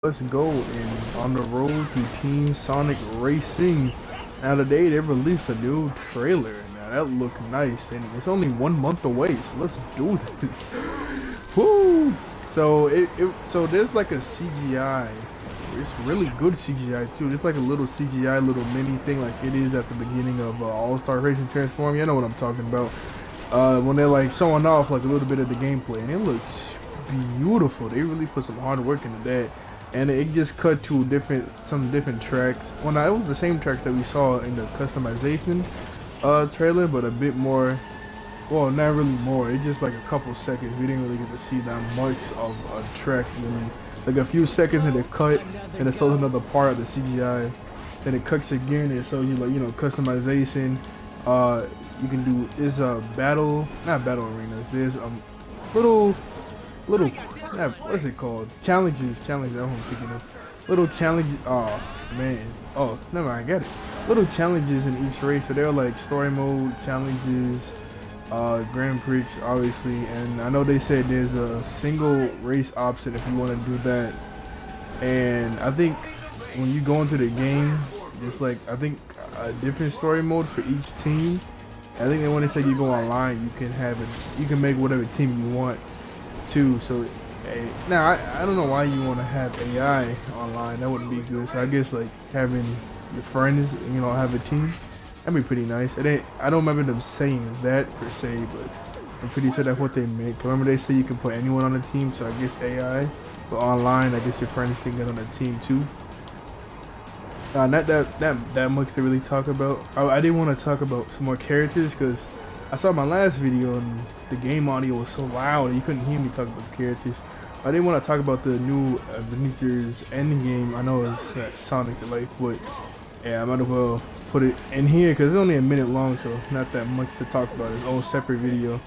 Let's go and on the road to Team Sonic Racing. Now today they released a new trailer. Now that looked nice and it's only 1 month away, so let's do this. Woo! So so there's like a CGI. It's really good CGI too. It's like a little CGI little mini thing like it is at the beginning of All-Star Racing Transform. You know what I'm talking about. When they're like showing off like a little bit of the gameplay and it looks beautiful. They really put some hard work into that. And it just cut to some different tracks. Well, now it was the same track that we saw in the customization trailer, but a bit more. Well, not really more. It's just like a couple seconds. We didn't really get to see that much of a track really. Like a few seconds and it cut, and it shows another part of the CGI. Then it cuts again. And it shows you like customization. You can do not battle arenas. There's little what's it called? Challenges. That's what I'm thinking of. Little challenges. Oh man. Oh, never mind. I get it. Little challenges in each race. So they're like story mode challenges, Grand Prix, obviously. And I know they said there's a single race option if you want to do that. And I think when you go into the game, it's like I think a different story mode for each team. I think they want to say you go online, you can have it. You can make whatever team you want too. So now I don't know why you want to have AI online. That wouldn't be good. So I guess like having your friends, have a team, that'd be pretty nice. I don't remember them saying that per se, but I'm pretty sure that's what they meant. Remember they say you can put anyone on the team, so I guess AI. But online, I guess your friends can get on the team too. Not that much to really talk about. I didn't want to talk about some more characters because I saw my last video and the game audio was so loud you couldn't hear me talk about the characters. I didn't want to talk about the new Avengers Endgame. I know it's Sonic the Life, but yeah, I might as well put it in here because it's only a minute long, so not that much to talk about. It's all separate video.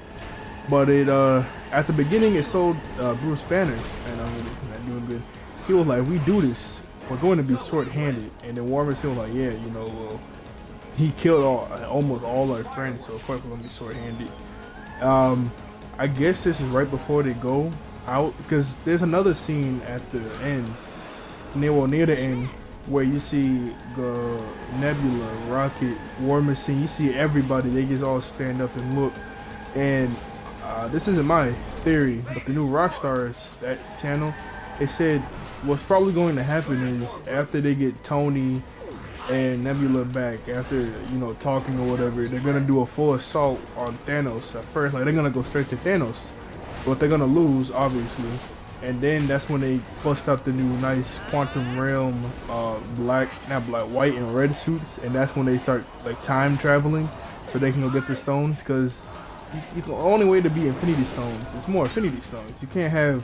But it at the beginning it showed Bruce Banner, and I'm not doing good. He was like, "We do this. We're going to be short-handed," and then War Machine was like, "Yeah, well, he killed almost all our friends, so of course we're gonna be short-handed." I guess this is right before they go out because there's another scene at the end, near the end, where you see the Nebula, Rocket, War Machine. You see everybody. They just all stand up and look. And this isn't my theory, but the new Rockstars that channel, they said what's probably going to happen is after they get Tony and Nebula back, after talking or whatever, they're gonna do a full assault on Thanos at first. Like they're gonna go straight to Thanos, but they're gonna lose obviously, and then that's when they bust out the new nice Quantum Realm white and red suits, and that's when they start like time traveling so they can go get the stones. Because the only way to be Infinity Stones is more Infinity Stones. You can't have.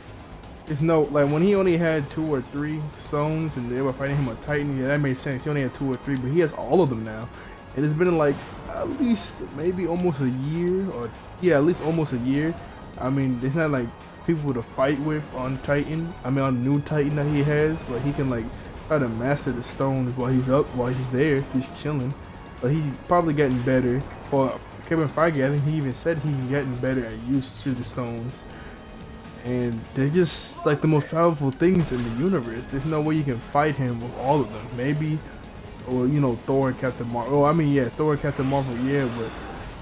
There's no, like when he only had 2 or 3 stones and they were fighting him with Titan, yeah, that made sense. He only had 2 or 3, but he has all of them now. And it's been like at least maybe almost a year, or yeah, at least almost a year. I mean, there's not like people to fight with on Titan. I mean, on new Titan that he has, but he can like try to master the stones while he's there, he's chilling. But he's probably getting better. For Kevin Feige, I think he even said he's getting better at use to the stones. And they're just like the most powerful things in the universe. There's no way you can fight him with all of them. Maybe, or Thor and Captain Marvel. Oh, I mean, yeah, Thor and Captain Marvel, yeah. But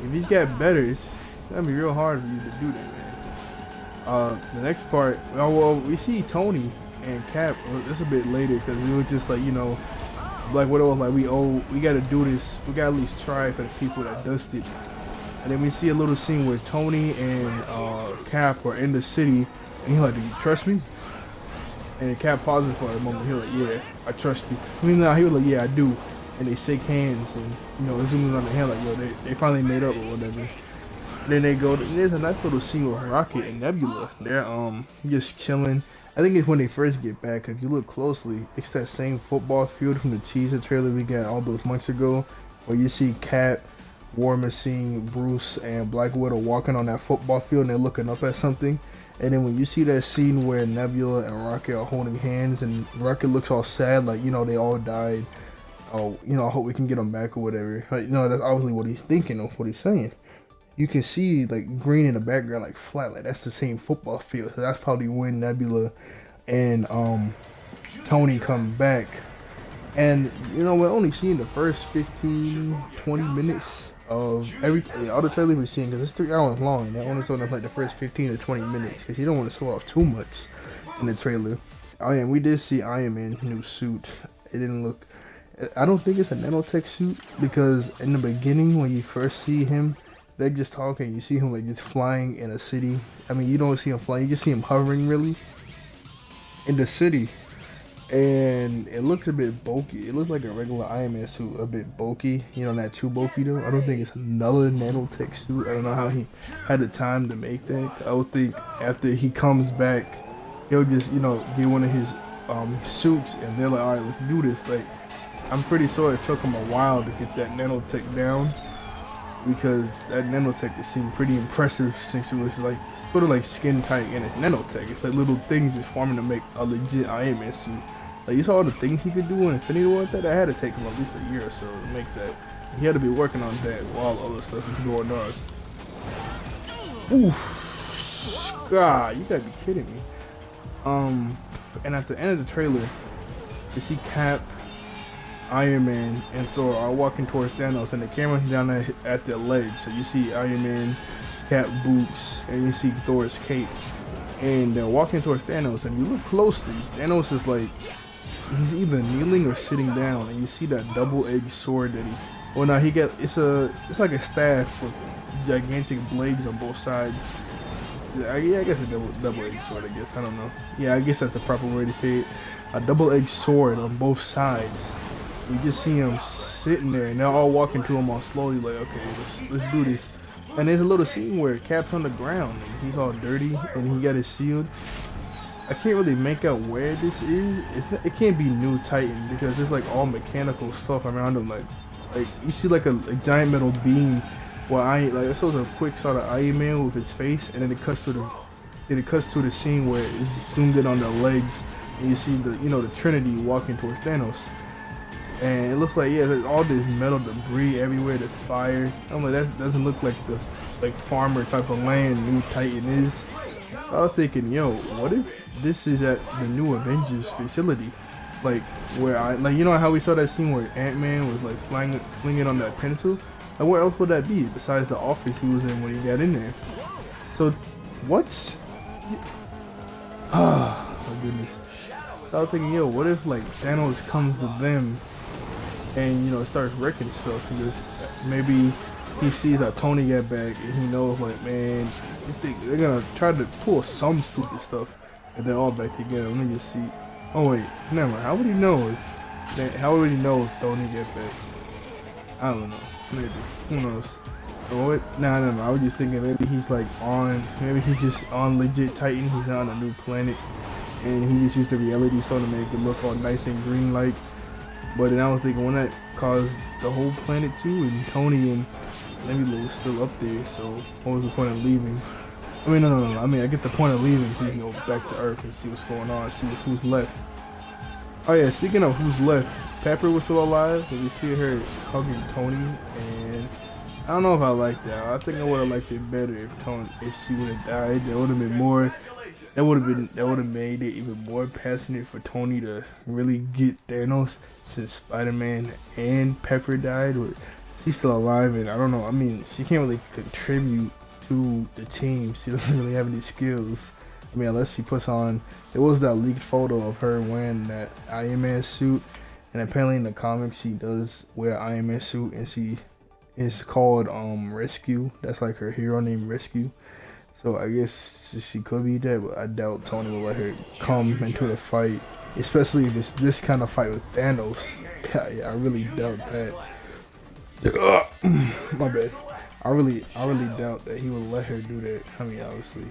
if he got better, it's gonna be real hard for you to do that, man. The next part, well, we see Tony and Cap. It's a bit later because it was just like like what it was like. We gotta do this. We gotta at least try for the people that does it. And then we see a little scene where Tony and Cap are in the city, and he's like, "Do you trust me?" And then Cap pauses for a moment. He's like, "Yeah, I trust you." I mean, he was like, "Yeah, I do." And they shake hands, and it zooms on the hand like, "Yo, they finally made up or whatever." And then they go. And there's a nice little scene with Rocket and Nebula. They're just chilling. I think it's when they first get back. If you look closely, it's that same football field from the teaser trailer we got all those months ago, where you see Cap, War Machine, Bruce, and Black Widow walking on that football field and they're looking up at something. And then when you see that scene where Nebula and Rocket are holding hands and Rocket looks all sad, like, they all died. Oh, I hope we can get them back or whatever. Like, that's obviously what he's thinking of what he's saying. You can see like green in the background, like flat, like that's the same football field. So that's probably when Nebula and Tony come back. And you know, we're only seeing the first 15-20 minutes of every other trailer we're seeing, because it's 3 hours long. They're only showing us like the first 15 to 20 minutes because you don't want to show off too much in the trailer. Oh yeah, we did see Iron Man new suit. It didn't look. I don't think it's a nanotech suit, because in the beginning when you first see him, they're just talking. You see him like just flying in a city. I mean, you don't see him flying. You just see him hovering really in the city. And it looks a bit bulky. It looks like a regular Iron Man suit, a bit bulky. You know, not too bulky though. I don't think it's another nanotech suit. I don't know how he had the time to make that. I would think after he comes back, he'll just, you know, get one of his suits, and they're like, all right, let's do this. Like, I'm pretty sure it took him a while to get that nanotech down, because that nanotech seemed pretty impressive, since it was like sort of like skin tight and it's nanotech. It's like little things just forming to make a legit Iron Man suit. Like, you saw all the things he could do in Infinity War. That had to take him at least a year or so to make that. He had to be working on that while other stuff was going on. Oof, God, you gotta be kidding me. And at the end of the trailer, you see Cap, Iron Man, and Thor are walking towards Thanos, and the camera's down at their legs. So you see Iron Man, Cap boots, and you see Thor's cape, and they're walking towards Thanos. And you look closely, Thanos is like, he's either kneeling or sitting down, and you see that double-edged sword that he. Well, now it's like a staff with gigantic blades on both sides. Yeah, I guess a double-edged sword. I guess, I don't know. Yeah, I guess that's the proper way to say it. A double-edged sword on both sides. You just see him sitting there, and they're all walking to him all slowly, like, okay, let's do this. And there's a little scene where Cap's on the ground, and he's all dirty, and he got his shield. I can't really make out where this is. It can't be New Titan, because there's like all mechanical stuff around him. Like you see like a giant metal beam. Where this was a quick shot of Iron Man with his face, and then it cuts to the scene where it's zoomed in on the legs, and you see the Trinity walking towards Thanos. And it looks like, yeah, there's all this metal debris everywhere. There's fire. I'm like, that doesn't look like the farmer type of land New Titan is. I was thinking, yo, what if this is at the new Avengers facility? Like, where you know how we saw that scene where Ant-Man was like flinging on that pencil? Like, where else would that be besides the office he was in when he got in there? So, what? Oh, my goodness. So I was thinking, yo, what if like Thanos comes to them and starts wrecking stuff, because maybe he sees how Tony got back and he knows, like, man, they're gonna try to pull some stupid stuff and they're all back together. Let me just see. Oh wait, never mind. How would he know if Tony get back? I don't know. Maybe. Who knows? Oh what? Nah, no. I was just thinking maybe he's just on legit Titan. He's on a new planet, and he just used the reality stone to make it look all nice and green like. But then I was thinking, when that caused the whole planet too, and Tony and Nebula was still up there, so what was the point of leaving? I mean, no. I mean, I get the point of leaving so you can go back to Earth and see what's going on, see who's left. Oh yeah, speaking of who's left, Pepper was still alive, and we see her hugging Tony, and I don't know if I like that. I think I would have liked it better if she would have died. That would have been more. That would have made it even more passionate for Tony to really get Thanos, since Spider-Man and Pepper died. But she's still alive, and I don't know. I mean, she can't really contribute to the team. She doesn't really have any skills. I mean, unless she puts on. There was that leaked photo of her wearing that Iron Man suit, and apparently in the comics she does wear Iron Man suit, and she is called Rescue. That's like her hero name, Rescue. So I guess she could be that, but I doubt Tony will let her come into the fight, especially if it's this kind of fight with Thanos. Yeah, I really doubt that. My bad. I really doubt that he will let her do that. I mean, obviously,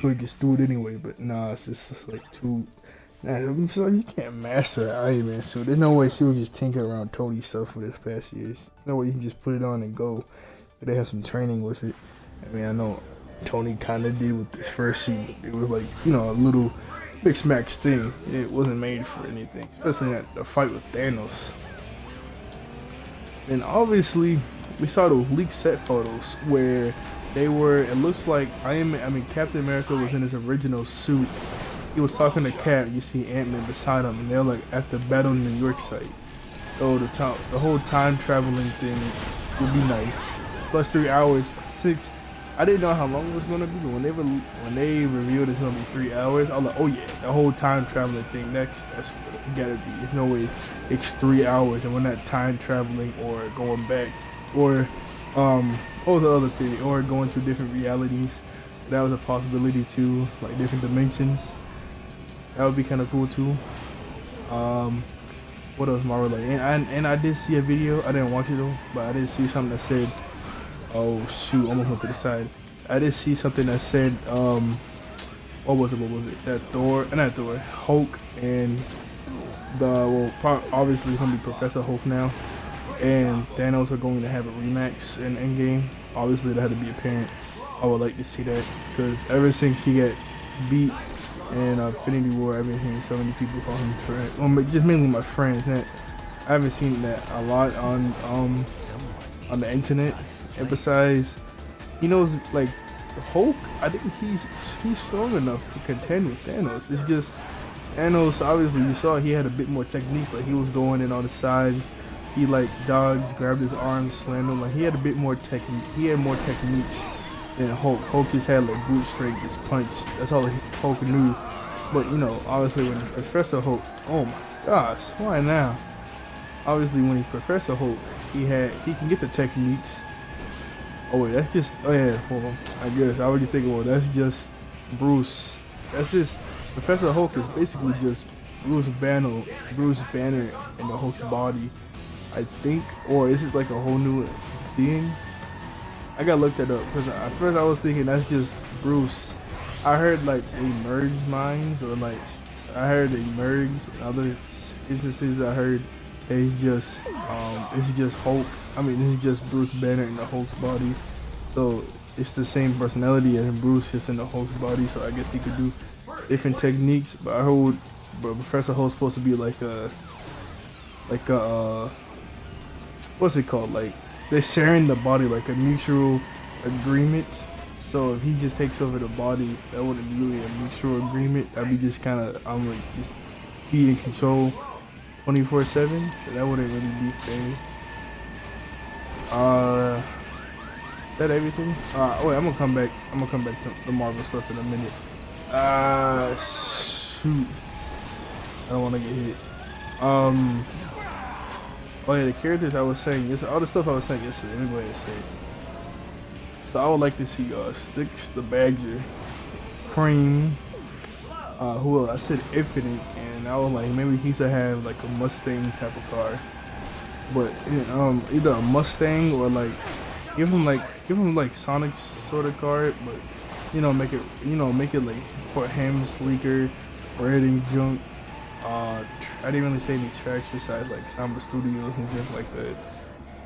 he would just do it anyway, but nah, it's just like too. Nah, so you can't master an Iron Man suit. There's no way she would just tinker around Tony stuff for this past years. No way you can just put it on and go. But they have some training with it. I mean, I know Tony kind of did with this first suit. It was like, a little mix max thing. It wasn't made for anything, especially at the fight with Thanos. And obviously, we saw those leaked set photos where it looks like Captain America was in his original suit, he was talking to Cap. You see Ant-Man beside him, and they're like at the Battle New York site. So the whole time traveling thing would be nice. Plus 3 hours. Six. I didn't know how long it was gonna be, but when they revealed it's gonna be 3 hours, I was like, oh yeah, the whole time traveling thing. That's what it gotta be. There's no way it's 3 hours, and we're not time traveling or going back, or what was the other thing, or going to different realities. That was a possibility too, like different dimensions. That would be kind of cool too. What else, Marvel? Like, and I did see a video. I didn't watch it though, but I did see something that said, oh shoot, almost went to the side. I did see something that said, what was it? That Hulk and obviously it's gonna be Professor Hulk now, and Thanos are going to have a rematch in Endgame. Obviously that had to be apparent. I would like to see that, because ever since he got beat in Infinity War, I've been hearing so many people call him friend. Well, just mainly my friends. I haven't seen that a lot on the internet. And besides, he knows, like, Hulk, I think he's strong enough to contend with Thanos. It's just Thanos, obviously you saw he had a bit more technique, like he was going in on the side. He like dodged, grabbed his arms, slammed him. Like he had a bit more technique. He had more techniques than Hulk. Hulk just had like brute strength, just punch. That's all Hulk knew. But you know, obviously when Professor Hulk, oh my gosh, why now? Obviously when he's Professor Hulk, he can get the techniques. Oh wait, that's just, oh yeah, hold on. I guess I was just thinking, well, that's just Bruce. That's just Professor Hulk is basically just Bruce Banner in the Hulk's body, I think. Or is it like a whole new thing? I gotta look that up, because at first I was thinking that's just Bruce. I heard like emerge minds, or like I heard emerge. In other instances I heard it's just Hulk. I mean, this is just Bruce Banner in the Hulk's body. So it's the same personality as Bruce, just in the Hulk's body. So I guess he could do different techniques. But I heard, Professor Hulk's supposed to be like a what's it called? Like they're sharing the body, like a mutual agreement. So if he just takes over the body, that wouldn't be really a mutual agreement. That'd be just kind of, I'm like, just be in control 24/7. So that wouldn't really be fair. Is that everything? Wait, I'm gonna come back to the Marvel stuff in a minute. Shoot. I don't wanna get hit. Oh yeah, the characters I was saying, all the stuff I was saying yesterday, let me go ahead and say it. So I would like to see Styx the Badger, Cream, who else? I said Infinite, and I was like, maybe he should have like a Mustang type of car. But either a Mustang or like give him like Sonic's sort of car, but make it like for him sleeker or anything junk. I didn't really say any tracks besides like Samba Studios and junk like that.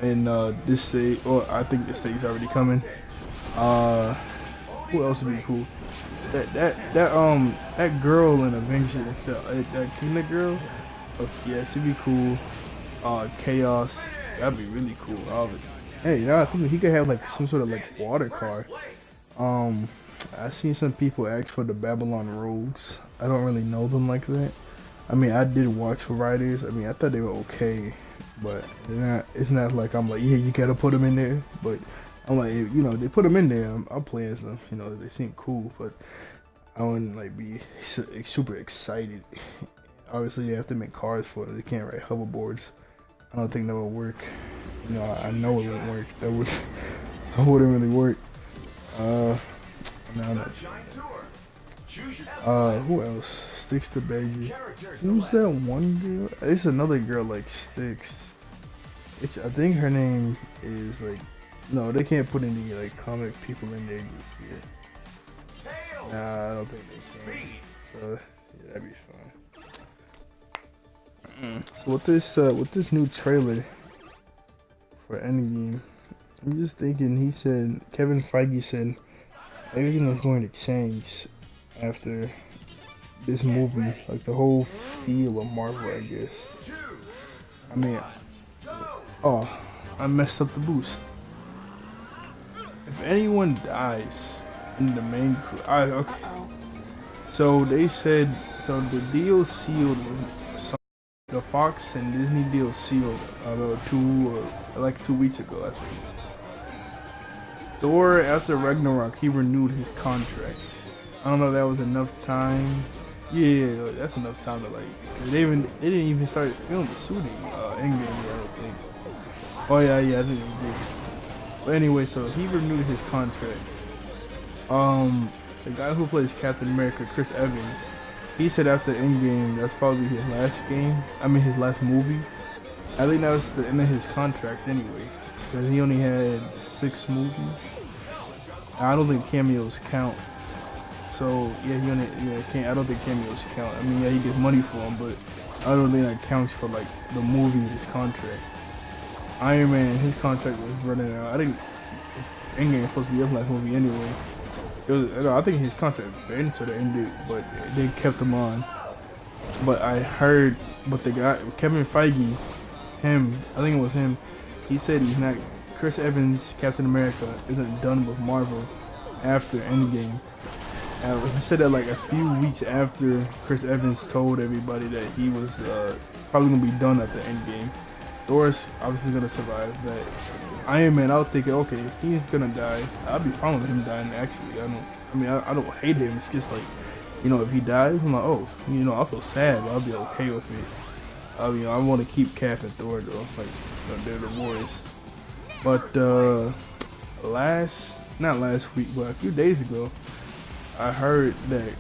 And this stage, or I think this stage's already coming. Who else would be cool? That girl in Avenger, that Kina girl. Oh, yeah, she'd be cool. Chaos, that'd be really cool. Hey, I think he could have like some sort of like water car. I seen some people ask for the Babylon Rogues. I don't really know them like that. I mean, I did watch Riders. I mean, I thought they were okay, but it's not like I'm like, yeah, you gotta put them in there. But I'm like, they put them in there, I'll play as them. They seem cool, but I wouldn't like be super excited. Obviously, they have to make cars for it. They can't ride hoverboards. I don't think that would work. I know it wouldn't work. That wouldn't really work. No, who else? Styx the Baby. Who's that one girl? It's another girl like Styx. I think her name is like. No, they can't put any like comic people in there just yet. Nah, I don't think they can. So yeah, that'd be fun. So with this new trailer for Endgame, I'm just thinking. Kevin Feige said everything is going to change after this movie, like the whole feel of Marvel, I guess. I mean, I messed up the boost. If anyone dies in the main crew, okay. So they said, so the deal sealed. So the Fox and Disney deal sealed about 2 weeks ago, I think. Thor, after Ragnarok, he renewed his contract. I don't know if that was enough time. Yeah, that's enough time to like. They didn't even start filming the shooting Endgame yet, I don't think. Oh yeah, I think they did. But anyway, so he renewed his contract. The guy who plays Captain America, Chris Evans, he said after Endgame, that's probably his last game. I mean, his last movie. I think that was the end of his contract anyway, because he only had 6 movies. I don't think cameos count. So yeah, can't. I don't think cameos count. I mean, yeah, he gets money for them, but I don't think that counts for like the movie, his contract. Iron Man, his contract was running out. I think Endgame was supposed to be his last movie anyway. I think his contract ended to the end, but they kept him on. But I heard, but the guy, Kevin Feige, I think it was him, he said he's not, Chris Evans, Captain America, isn't done with Marvel after Endgame. He said that like a few weeks after Chris Evans told everybody that he was probably going to be done at the Endgame. Thor's obviously going to survive that. Iron Man, I was thinking, okay, if he's gonna die, I'll be fine with him dying. Actually, I don't hate him. It's just like, if he dies, I'm like, oh, I feel sad, but I'll be okay with it. I want to keep Cap and Thor though, like, they're the boys. But not last week, but a few days ago, I heard that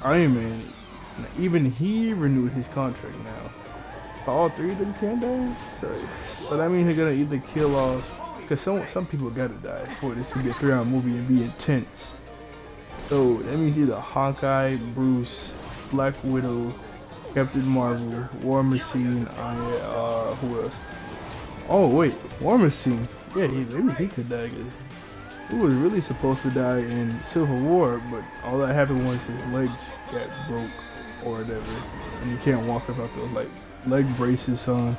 Iron Man, even he renewed his contract now. All 3 of them can't die. So that means they're gonna either kill off, because some people gotta die for this to be a 3-hour movie and be intense. So that means either Hawkeye, Bruce, Black Widow, Captain Marvel, War Machine, who else? Oh wait, War Machine. Yeah, maybe he could die. He was really supposed to die in Civil War, but all that happened was his legs got broke or whatever, and he can't walk without those like leg braces on,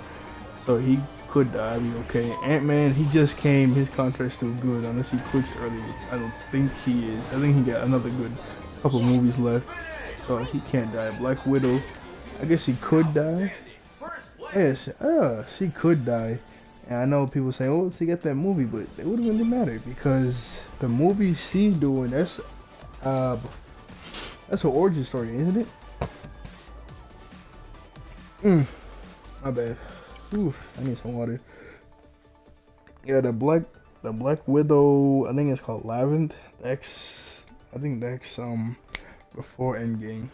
so he could die, be okay. Ant-Man, he just came, his contract's still good, unless he quits early, which I don't think he is. I think he got another good couple movies left, so he can't die. Black Widow, I guess he could die. Yes, she could die. And I know people say, oh, she got that movie, but it wouldn't really matter, because the movie she's doing, that's her origin story, isn't it? My bad. Oof, I need some water. Yeah, the Black Widow, I think it's called Labyrinth. I think that's before Endgame.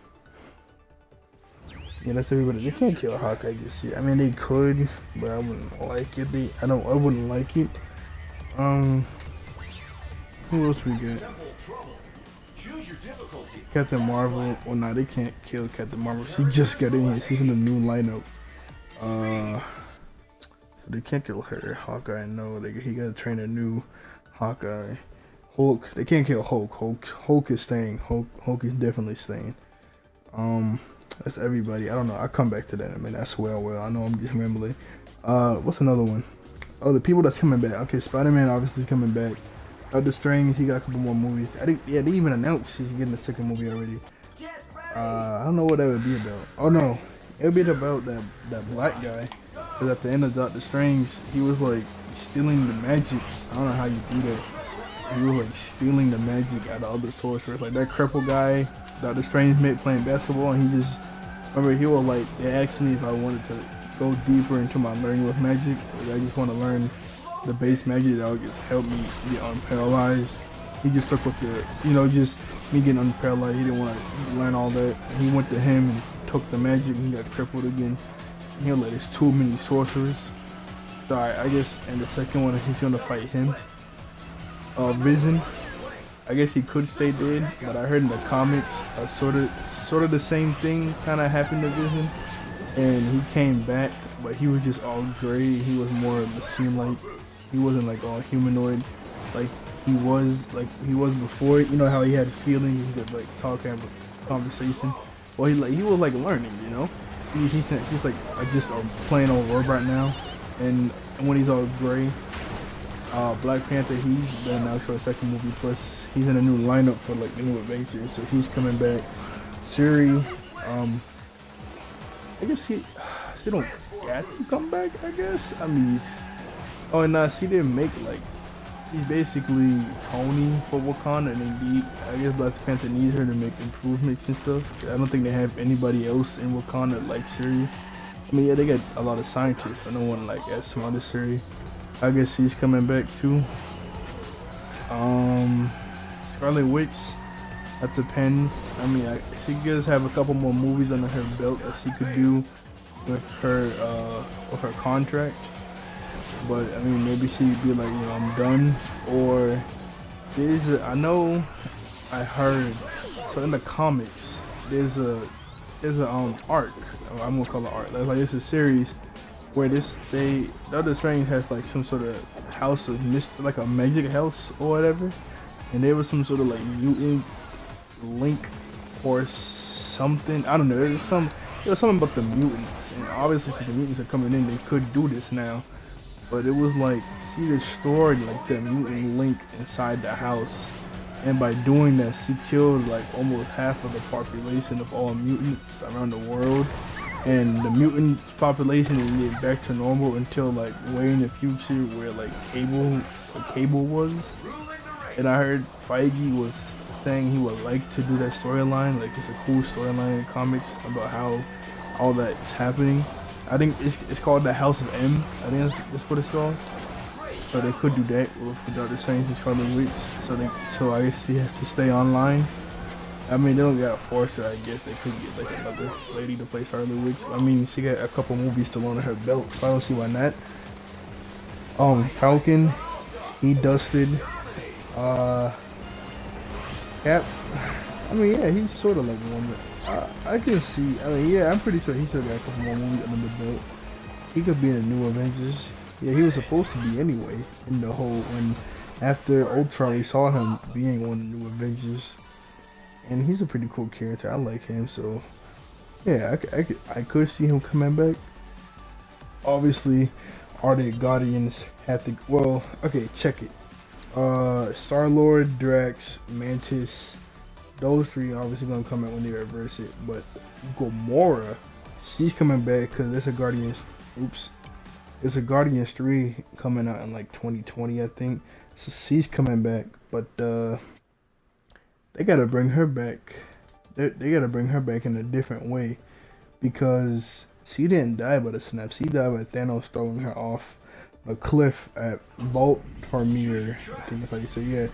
Yeah, that's everybody. They can't kill Hawkeye this year. I mean, they could, but I wouldn't like it. I wouldn't like it. Who else we got? Captain Marvel. Well, no, they can't kill Captain Marvel. She just got in here. She's in the new lineup. So they can't kill her. Hawkeye, no. He gotta train a new Hawkeye. Hulk. They can't kill Hulk. Hulk is staying. Hulk is definitely staying. That's everybody. I don't know. I'll come back to that in a minute. I swear I will. I know I'm just rambling. What's another one? Oh, the people that's coming back. Okay, Spider-Man obviously is coming back. Doctor Strange, he got a couple more movies. They even announced he's getting a second movie already. I don't know what that would be about. Oh no, it would be about that black guy. Cause at the end of Doctor Strange, he was like stealing the magic. I don't know how you do that. He was like stealing the magic out of other sorcerers. Like that crippled guy, Doctor Strange met playing basketball, and he just, remember, he was like, they asked me if I wanted to go deeper into my learning with magic. Like, I just want to learn the base magic that would just help me get unparalyzed. He just stuck with the, just me getting unparalyzed. He didn't want to learn all that. He went to him and took the magic, and he got crippled again. He was like, there's too many sorcerers. So I guess in the second one, he's gonna fight him. Vision, I guess he could stay dead, but I heard in the comics sort of the same thing kind of happened to Vision, and he came back, but he was just all gray. He was more machine-like. He wasn't like all humanoid, like he was before. You know how he had feelings, he could like talk, have a conversation. Well, he was like learning, He's like just a plain old robot now, and when he's all gray. Black Panther, he's been announced for a second movie, plus he's in a new lineup for like New Adventures, so he's coming back. Siri, um, I guess she don't got to come back. I guess. I mean, oh, and she didn't make like. He's basically Tony for Wakanda, and indeed, I guess Black Panther needs her to make improvements and stuff. I don't think they have anybody else in Wakanda like Shuri. I mean, yeah, they got a lot of scientists, but no one like as smart as Shuri. I guess she's coming back too. Scarlet Witch, that depends. I mean, she does have a couple more movies under her belt that she could do with her contract. But I mean, maybe she'd be like, you know, I'm done. Or I know I heard, so in the comics there's a arc, I'm gonna call it arc, like it's a series where the other Strange has like some sort of house of like a magic house or whatever, and there was some sort of like mutant link or something, I don't know, there was something about the mutants, and obviously since the mutants are coming in, they could do this now. But it was like she destroyed like the mutant link inside the house, and by doing that, she killed like almost half of the population of all mutants around the world. And the mutant population didn't get back to normal until like way in the future, where like Cable was. And I heard Feige was saying he would like to do that storyline, like it's a cool storyline in comics about how all that's happening. I think it's called the House of M. I think that's what it's called. So they could do that with Doctor Strange and Scarlet Witch. So I guess he has to stay online. I mean, they don't gotta force her. I guess they could get like another lady to play Scarlet Witch. I mean, she got a couple movies still on her belt, so I don't see why not. Falcon, he dusted. Cap. I mean, yeah, he's sort of like one that. I can see. I mean, yeah, I'm pretty sure he still got a couple more movies under the belt. He could be in the new Avengers. Yeah, he was supposed to be anyway. In the whole when after Ultron, we saw him being one of the new Avengers, and he's a pretty cool character. I like him, so yeah, I could see him coming back. Obviously, are the Guardians have to? Well, okay, check it. Star-Lord, Drax, Mantis. Those three are obviously gonna come out when they reverse it, but Gamora, she's coming back because there's a Guardians. There's a Guardians 3 coming out in like 2020, I think. So she's coming back, but they gotta bring her back. They gotta bring her back in a different way because she didn't die by the snap. She died by Thanos throwing her off a cliff at Baltimore. I think if I say yeah.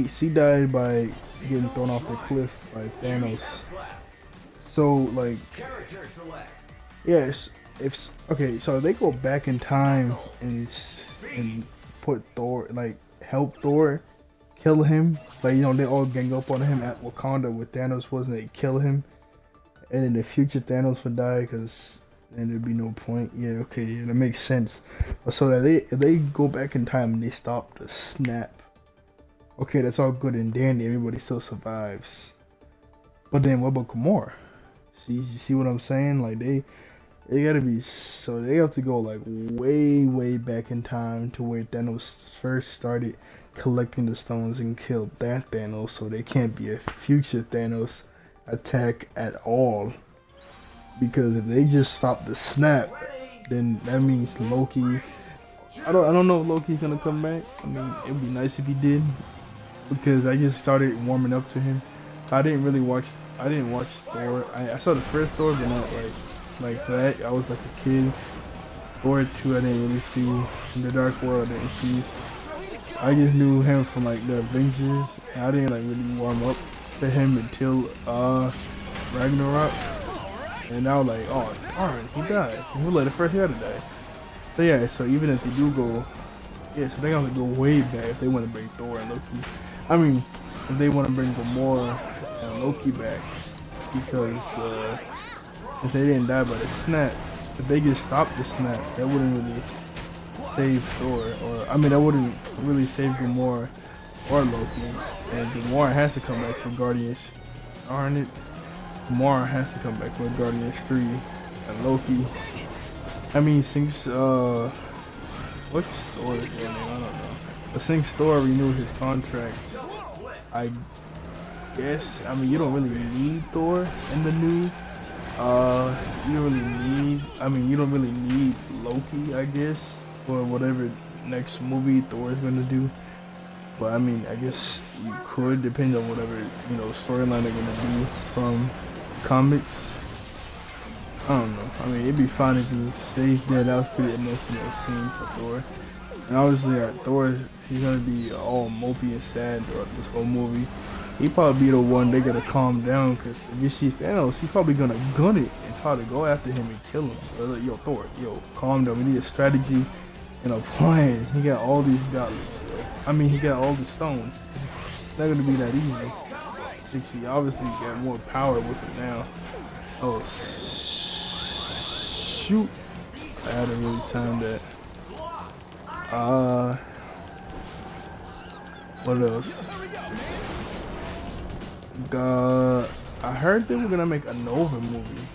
She died by getting thrown off the cliff by Thanos. So like, yes, okay, so they go back in time and put Thor, like help Thor kill him. Like, you know, they all gang up on him at Wakanda where Thanos was, and they kill him. And in the future, Thanos would die because then there'd be no point. Yeah, okay, yeah, that makes sense. So that if they go back in time and they stop the snap. Okay, that's all good and dandy. Everybody still survives. But then what about Gamora? See what I'm saying? Like they gotta be, so they have to go like way back in time to where Thanos first started collecting the stones and killed that Thanos. So they can't be a future Thanos attack at all. Because if they just stop the snap, then that means Loki. I don't know if Loki's gonna come back. I mean, it'd be nice if he did. Because I just started warming up to him. I didn't watch Thor. I saw the first Thor, but not like that. I was like a kid. Thor 2 I didn't really see. In the Dark World I didn't see. I just knew him from like the Avengers. I didn't like really warm up to him until Ragnarok. And I was like, oh darn, he died. He was like the first guy to die. So yeah, so even if they do go, yeah, so they gotta go way back if they want to bring Thor and Loki. I mean, if they want to bring Gamora and Loki back, because if they didn't die by the snap, if they just stopped the snap, that wouldn't really save Thor, or I mean, that wouldn't really save Gamora or Loki. And Gamora has to come back for Guardians, aren't it? Gamora has to come back for Guardians 3, and Loki. I mean, since what's Thor's name? I don't know. But since Thor renewed his contract, guess. I mean, you don't really need Thor in the new. You don't really need. I mean, you don't really need Loki, I guess, for whatever next movie Thor is gonna do. But I mean, I guess you could, depending on whatever storyline they're gonna do from comics. I don't know. I mean, it'd be fine if he stays dead. That was pretty emotional scene for Thor. And obviously, Thor, he's gonna be all mopey and sad throughout this whole movie. He probably be the one they gotta calm down, because if you see Thanos, he's probably gonna gun it and try to go after him and kill him. So like, yo, Thor, yo, calm down. We need a strategy and a plan. He got all these gauntlets. I mean, he got all the stones. It's not gonna be that easy. He obviously got more power with it now. Oh, shoot. I had to really time that. What else? I heard they were gonna make a Nova movie.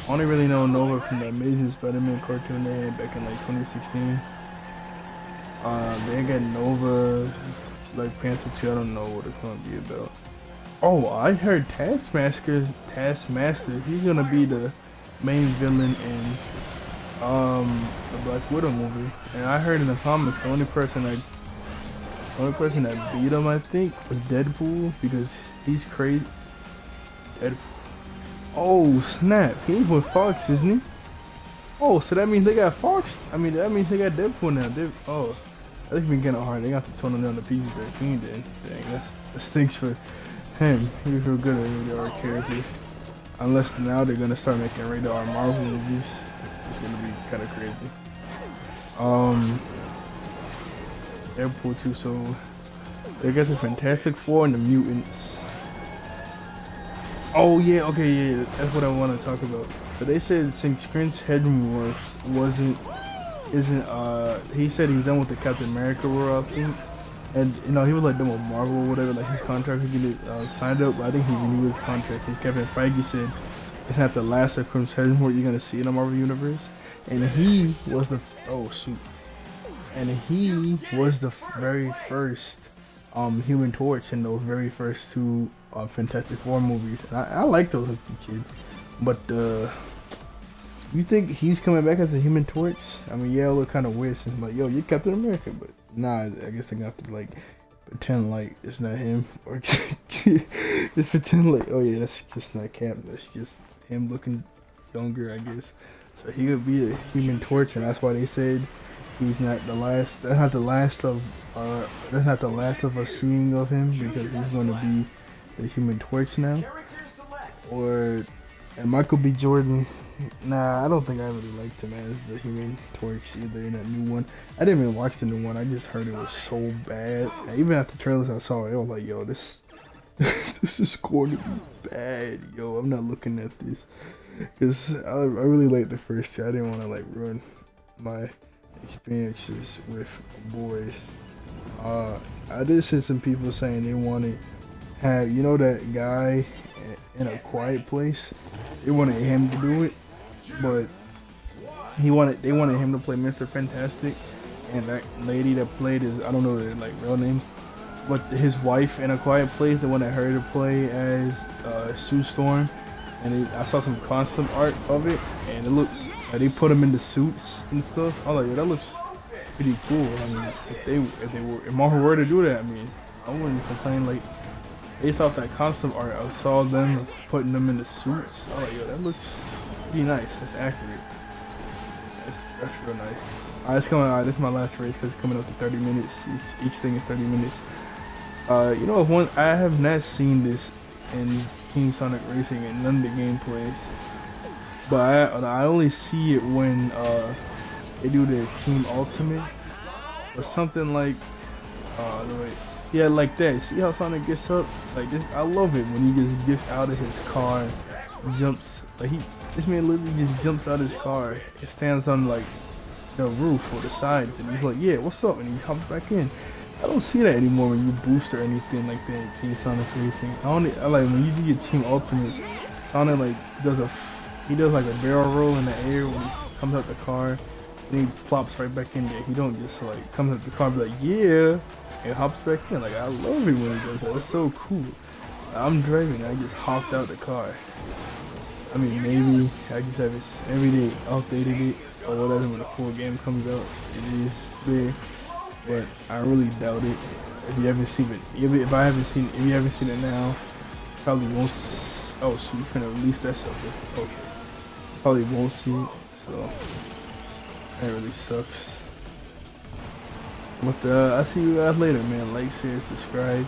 I only really know Nova from the Amazing Spider-Man cartoon they had back in like 2016. They got Nova, Black Panther 2. I don't know what it's gonna be about. Oh, I heard Taskmaster. He's gonna be the main villain in the Black Widow movie. And I heard in the comics the only person that beat him, I think, was Deadpool, because he's crazy. Deadpool. Oh snap! He's with Fox, isn't he? Oh, so that means they got Fox. I mean, that means they got Deadpool now. Oh, that's been getting hard. They got to tone him down to PG-13. Then, dang, that stinks for him. He feel good at rated R character. Unless now they're gonna start making rated R Marvel movies. It's gonna be kind of crazy. Deadpool 2. So they got the Fantastic Four and the Mutants. Oh yeah, okay, yeah, that's what I want to talk about. But they said since Chris Hemsworth he said he's done with the Captain America role, I think. And he was like done with Marvel or whatever, like his contract was getting signed up, but I think he renewed his contract. And Kevin Feige said it's not the last of Chris Hemsworth you're gonna see in the Marvel universe. And he was the very first Human Torch in those very first two Fantastic Four movies. And I like those as a kid. But you think he's coming back as a Human Torch? I mean, yeah, it look kind of weird since like, yo, you're Captain America, but nah, I guess they're gonna have to like pretend like it's not him, or just pretend like, oh yeah, that's just not Cap, that's just him looking younger, I guess. So he could be a Human Torch, and that's why they said he's not the last. That's not the last of us seeing of him, because he's gonna be the Human Torch now. And Michael B. Jordan. Nah, I don't think I really liked him as the Human Torch either in that new one. I didn't even watch the new one. I just heard it was so bad. And even after the trailers I saw, I was like, yo, this is going to be bad. Yo, I'm not looking at this. Because I really liked the first two. I didn't want to like ruin my experiences with boys. I did see some people saying they wanted have, that guy in A Quiet Place. They wanted him to do it, but they wanted him to play Mr. Fantastic, and that lady that played I don't know their like real names, but his wife in A Quiet Place, they wanted her to play as Sue Storm, and I saw some concept art of it, and it looked they put them into suits and stuff. I was like, yeah, that looks pretty cool. I mean, if Marvel were to do that, I mean, I wouldn't complain. Like, based off that concept art, I saw them putting them in the suits. Oh, like, yo, that looks pretty nice. That's accurate. That's real nice. Alright, it's coming. This is my last race because it's coming up to 30 minutes. Each thing is 30 minutes. I have not seen this in Team Sonic Racing and none of the gameplays, but I only see it when they do their Team Ultimate or something like. Yeah, like that. See how Sonic gets up? Like this, I love it when he just gets out of his car, jumps. Like this man literally just jumps out of his car and stands on like the roof or the sides, and he's like, "Yeah, what's up?" And he hops back in. I don't see that anymore when you boost or anything like that in Team Sonic Racing. I like when you do your Team Ultimate, Sonic like does like a barrel roll in the air when he comes out the car, and he plops right back in there. He don't just like comes out the car and be like, "Yeah." and hops back in. Like, I love it when it does that. It's so cool. I'm driving, I just hopped out the car. I mean, maybe I just have this every day updated it or whatever when the full game comes out. It is there, but I really doubt it. If you haven't seen it, if you haven't seen it now, probably won't. Oh, so you finna release that stuff? Okay, probably won't see it. So that really sucks. But I'll see you guys later, man. Like, share, subscribe.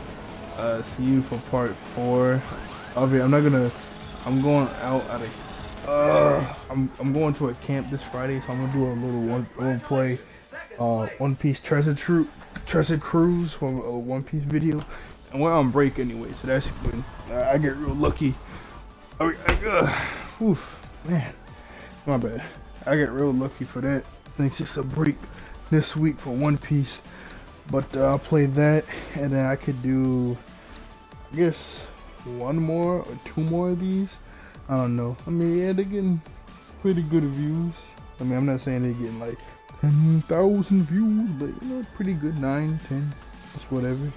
See you for part 4. Obviously, I'm going out at a. I'm going to a camp this Friday, so I'm gonna do a little one play, One Piece Treasure Cruise for a One Piece video, and we're on break anyway, so that's good. I get real lucky. Oof, man, my bad. I get real lucky for that. Thanks, it's a break this week for One Piece, but I'll play that, and then I could do, I guess, 1 more or 2 more of these. I don't know. I mean, yeah, they're getting pretty good views. I mean, I'm not saying they're getting like 10,000 views, but you know, pretty good. 9, 10, just whatever.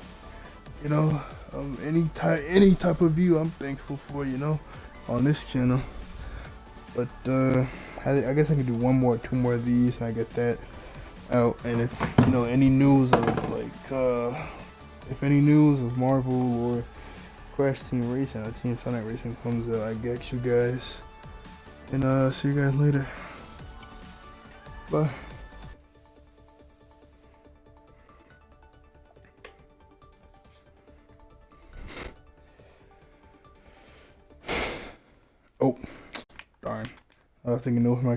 You know, any type of view, I'm thankful for. You know, on this channel. But I guess I could do 1 more, 2 more of these, and I get that out. And if you know any news of like, if any news of Marvel or Crash Team Racing or Team Sonic Racing comes out, I get you guys. And see you guys later. Bye. Oh, darn. I was thinking over my